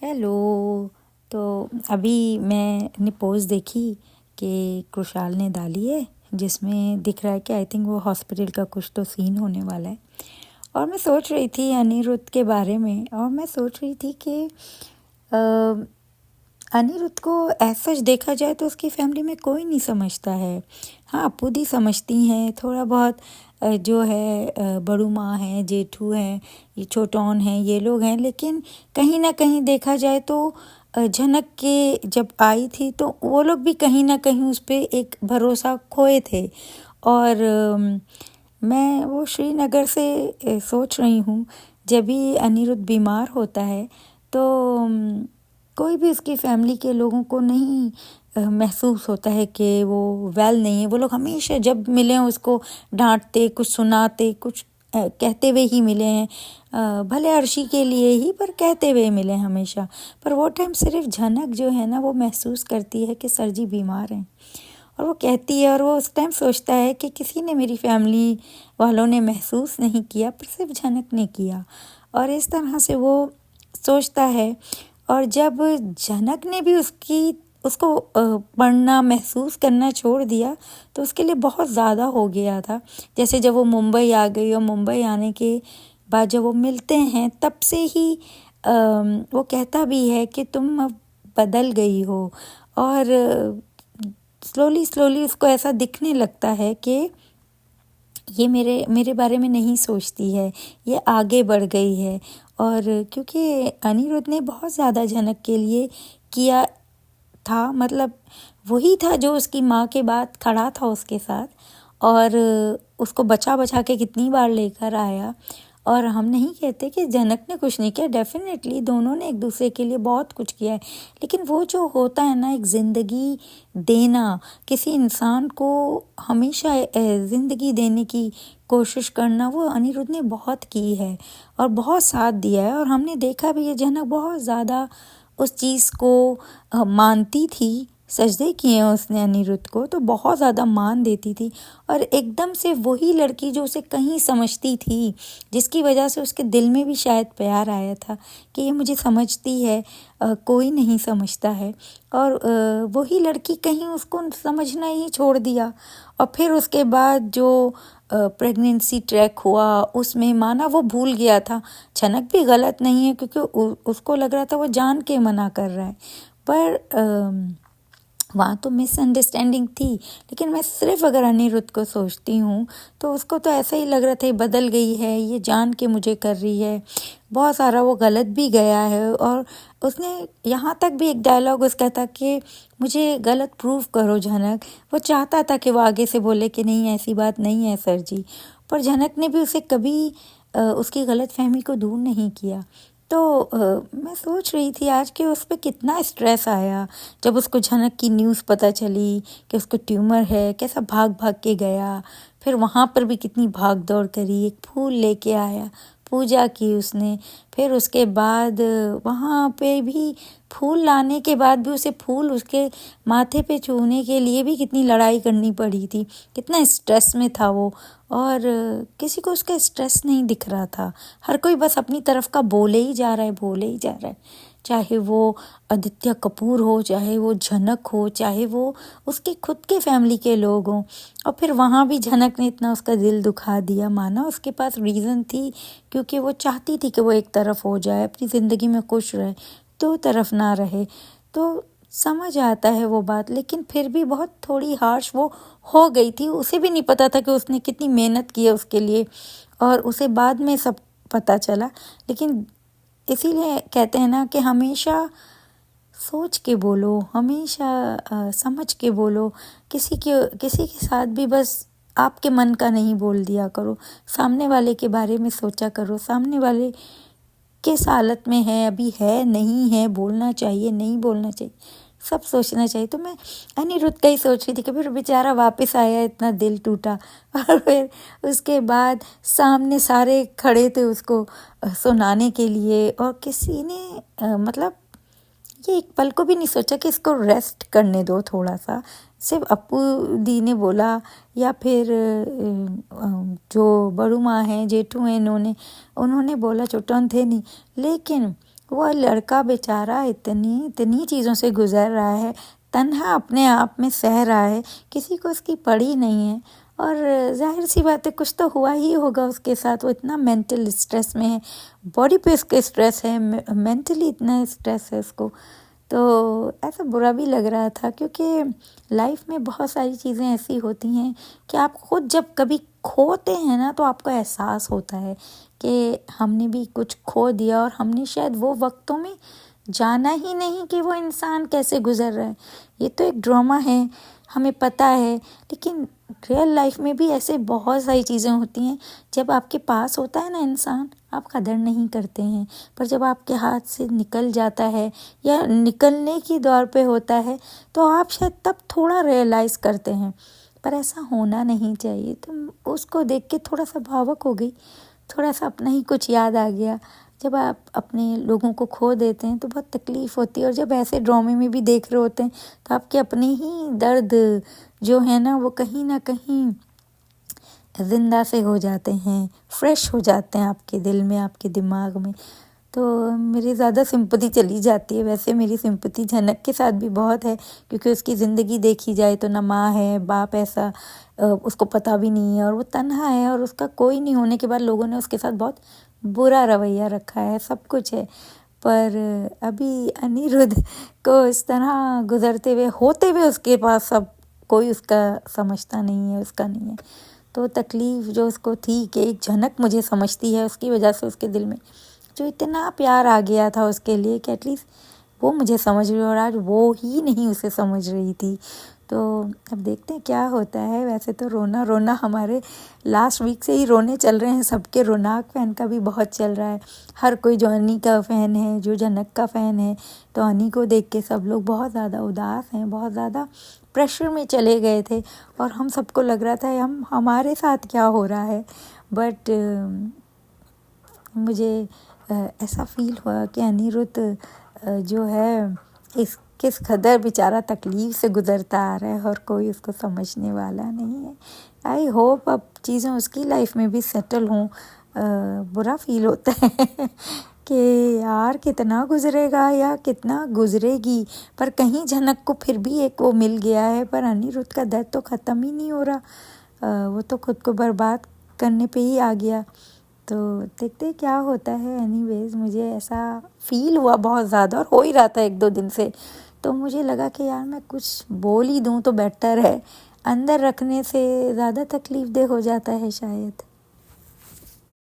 Hello. तो अभी मैंने पोस्ट देखी कि कृषाल ने डाली है जिसमें दिख रहा है कि आई थिंक वो हॉस्पिटल का कुछ तो सीन होने वाला है। और मैं सोच रही थी अनिरुद्ध के बारे में, और मैं सोच रही थी कि अनिरुद्ध को ऐसा देखा जाए तो उसकी फैमिली में कोई नहीं समझता है। हाँ, अप्पू दी समझती हैं थोड़ा बहुत, जो है बड़ू माँ है, जेठू हैं, ये छोटौन हैं, ये लोग हैं। लेकिन कहीं ना कहीं देखा जाए तो झनक के जब आई थी तो वो लोग भी कहीं ना कहीं उस पर एक भरोसा खोए थे। और मैं वो श्रीनगर से सोच रही हूँ, जब भी अनिरुद्ध बीमार होता है तो कोई भी उसकी फैमिली के लोगों को नहीं महसूस होता है कि वो वेल नहीं है। वो लोग हमेशा जब मिले हैं उसको डांटते, कुछ सुनाते, कुछ कहते हुए ही मिले हैं। भले अर्शी के लिए ही, पर कहते हुए मिले हैं हमेशा। पर वो टाइम सिर्फ झनक जो है ना, वो महसूस करती है कि सर जी बीमार हैं, और वो कहती है। और वो उस टाइम सोचता है कि किसी ने, मेरी फैमिली वालों ने महसूस नहीं किया, पर सिर्फ झनक ने किया। और इस तरह से वो सोचता है। और जब झनक ने भी उसको पढ़ना, महसूस करना छोड़ दिया तो उसके लिए बहुत ज़्यादा हो गया था। जैसे जब वो मुंबई आ गई, और मुंबई आने के बाद जब वो मिलते हैं तब से ही वो कहता भी है कि तुम अब बदल गई हो। और स्लोली स्लोली उसको ऐसा दिखने लगता है कि ये मेरे बारे में नहीं सोचती है, ये आगे बढ़ गई है। और क्योंकि अनिरुद्ध ने बहुत ज़्यादा झनक के लिए किया था, मतलब वही था जो उसकी माँ के बाद खड़ा था उसके साथ, और उसको बचा बचा के कितनी बार लेकर आया। और हम नहीं कहते कि जनक ने कुछ नहीं किया, डेफिनेटली दोनों ने एक दूसरे के लिए बहुत कुछ किया है। लेकिन वो जो होता है ना, एक ज़िंदगी देना, किसी इंसान को हमेशा ज़िंदगी देने की कोशिश करना, वो अनिरुद्ध ने बहुत की है और बहुत साथ दिया है। और हमने देखा भी है, जनक बहुत ज़्यादा उस चीज़ को मानती थी। सजदे किए हैं उसने अनिरुद्ध को, तो बहुत ज़्यादा मान देती थी। और एकदम से वही लड़की जो उसे कहीं समझती थी, जिसकी वजह से उसके दिल में भी शायद प्यार आया था कि ये मुझे समझती है, कोई नहीं समझता है। और वही लड़की कहीं उसको समझना ही छोड़ दिया। और फिर उसके बाद जो प्रेगनेंसी ट्रैक हुआ, उसमें माना वो भूल गया था। झनक भी गलत नहीं है, क्योंकि उसको लग रहा था वो जान के मना कर रहा है, पर वहाँ तो मिसअंडरस्टैंडिंग थी। लेकिन मैं सिर्फ अगर अनिरुद्ध को सोचती हूँ तो उसको तो ऐसा ही लग रहा था, ये बदल गई है, ये जान के मुझे कर रही है। बहुत सारा वो गलत भी गया है। और उसने यहाँ तक भी एक डायलॉग उसका था कि मुझे गलत प्रूव करो झनक। वो चाहता था कि वो आगे से बोले कि नहीं, ऐसी बात नहीं है सर जी। पर झनक ने भी उसे कभी उसकी गलत फहमी को दूर नहीं किया। तो मैं सोच रही थी आज कि उस पर कितना स्ट्रेस आया जब उसको झनक की न्यूज़ पता चली कि उसको ट्यूमर है। कैसा भाग भाग के गया, फिर वहाँ पर भी कितनी भाग दौड़ करी, एक फूल लेके आया, पूजा की उसने। फिर उसके बाद वहाँ पे भी फूल लाने के बाद भी उसे फूल उसके माथे पे छूने के लिए भी कितनी लड़ाई करनी पड़ी थी, कितना स्ट्रेस में था वो। और किसी को उसका स्ट्रेस नहीं दिख रहा था। हर कोई बस अपनी तरफ का बोले ही जा रहा है, बोले ही जा रहा है। चाहे वो आदित्य कपूर हो, चाहे वो झनक हो, चाहे वो उसके खुद के फैमिली के लोग हों। और फिर वहाँ भी झनक ने इतना उसका दिल दुखा दिया। माना उसके पास रीज़न थी, क्योंकि वो चाहती थी कि वो एक तरफ हो जाए, अपनी ज़िंदगी में खुश रहे, दो तरफ ना रहे। तो समझ आता है वो बात, लेकिन फिर भी बहुत थोड़ी हार्श वो हो गई थी। उसे भी नहीं पता था कि उसने कितनी मेहनत की है उसके लिए, और उसे बाद में सब पता चला। लेकिन इसीलिए कहते हैं ना कि हमेशा सोच के बोलो, हमेशा समझ के बोलो। किसी के साथ भी बस आपके मन का नहीं बोल दिया करो, सामने वाले के बारे में सोचा करो, सामने वाले किस हालत में है, अभी है नहीं है, बोलना चाहिए नहीं बोलना चाहिए, सब सोचना चाहिए। तो मैं अनिरुद्ध का ही सोच रही थी कि फिर बेचारा वापस आया, इतना दिल टूटा। और फिर उसके बाद सामने सारे खड़े थे उसको सुनाने के लिए, और किसी ने मतलब ये एक पल को भी नहीं सोचा कि इसको रेस्ट करने दो थोड़ा सा। सिर्फ अप्पू दी ने बोला, या फिर जो बड़ू माँ हैं, जेठू हैं, उन्होंने बोला, चुटन थे नहीं। लेकिन वो लड़का बेचारा इतनी इतनी चीज़ों से गुजर रहा है, तन्हा अपने आप में सह रहा है, किसी को उसकी पड़ी नहीं है। और ज़ाहिर सी बात है कुछ तो हुआ ही होगा उसके साथ, वो इतना मेंटल स्ट्रेस में है, बॉडी पे उसके स्ट्रेस है, मेंटली इतना स्ट्रेस है उसको। तो ऐसा बुरा भी लग रहा था, क्योंकि लाइफ में बहुत सारी चीज़ें ऐसी होती हैं कि आप खुद जब कभी खोते हैं ना तो आपको एहसास होता है कि हमने भी कुछ खो दिया और हमने शायद वो वक्तों में जाना ही नहीं कि वो इंसान कैसे गुजर रहा है। ये तो एक ड्रामा है, हमें पता है, लेकिन रियल लाइफ में भी ऐसे बहुत सारी चीज़ें होती हैं, जब आपके पास होता है ना इंसान, आप कदर नहीं करते हैं, पर जब आपके हाथ से निकल जाता है या निकलने की दौर पे होता है तो आप शायद तब थोड़ा रियलाइज़ करते हैं, पर ऐसा होना नहीं चाहिए। तो उसको देख के थोड़ा सा भावुक हो गई, थोड़ा सा अपना ही कुछ याद आ गया। जब आप अपने लोगों को खो देते हैं तो बहुत तकलीफ़ होती है, और जब ऐसे ड्रामे में भी देख रहे होते हैं तो आपके अपने ही दर्द जो है ना वो कहीं ना कहीं ज़िंदा से हो जाते हैं, फ्रेश हो जाते हैं आपके दिल में, आपके दिमाग में। तो मेरी ज़्यादा सिंपैथी चली जाती है। वैसे मेरी सिंपैथी झनक के साथ भी बहुत है, क्योंकि उसकी ज़िंदगी देखी जाए तो ना माँ है, बाप ऐसा उसको पता भी नहीं है, और वो तन्हा है, और उसका कोई नहीं होने के बाद लोगों ने उसके साथ बहुत बुरा रवैया रखा है, सब कुछ है। पर अभी अनिरुद्ध को इस तरह गुजरते हुए होते हुए उसके पास सब कोई उसका समझता नहीं है, उसका नहीं है। तो तकलीफ़ जो उसको थी कि एक झनक मुझे समझती है, उसकी वजह से उसके दिल में जो इतना प्यार आ गया था उसके लिए कि एटलीस्ट वो मुझे समझ रही, और आज वो ही नहीं उसे समझ रही थी। तो अब देखते हैं क्या होता है। वैसे तो रोना रोना हमारे लास्ट वीक से ही रोने चल रहे हैं, सबके। रोनाक फ़ैन का भी बहुत चल रहा है, हर कोई जो अनी का फ़ैन है, जो जनक का फ़ैन है, तो अनी को देख के सब लोग बहुत ज़्यादा उदास हैं, बहुत ज़्यादा प्रेशर में चले गए थे, और हम सबको लग रहा था हमारे साथ क्या हो रहा है। बट मुझे ऐसा फ़ील हुआ कि अनिरुद्ध जो है इस किस कदर बेचारा तकलीफ़ से गुज़रता आ रहा है, और कोई उसको समझने वाला नहीं है। आई होप अब चीज़ें उसकी लाइफ में भी सेटल हों। बुरा फ़ील होता है कि यार कितना गुज़रेगा या कितना गुज़रेगी, पर कहीं झनक को फिर भी एक वो मिल गया है, पर अनिरुद्ध का दर्द तो ख़त्म ही नहीं हो रहा। वो तो खुद को बर्बाद करने पे ही आ गया। तो देखते हैं क्या होता है। एनीवेज़ मुझे ऐसा फ़ील हुआ बहुत ज़्यादा, और हो ही रहा था 1-2 दिन से। तो मुझे लगा कि यार मैं कुछ बोल ही दूँ तो बेटर है, अंदर रखने से ज़्यादा तकलीफ़ दे हो जाता है शायद।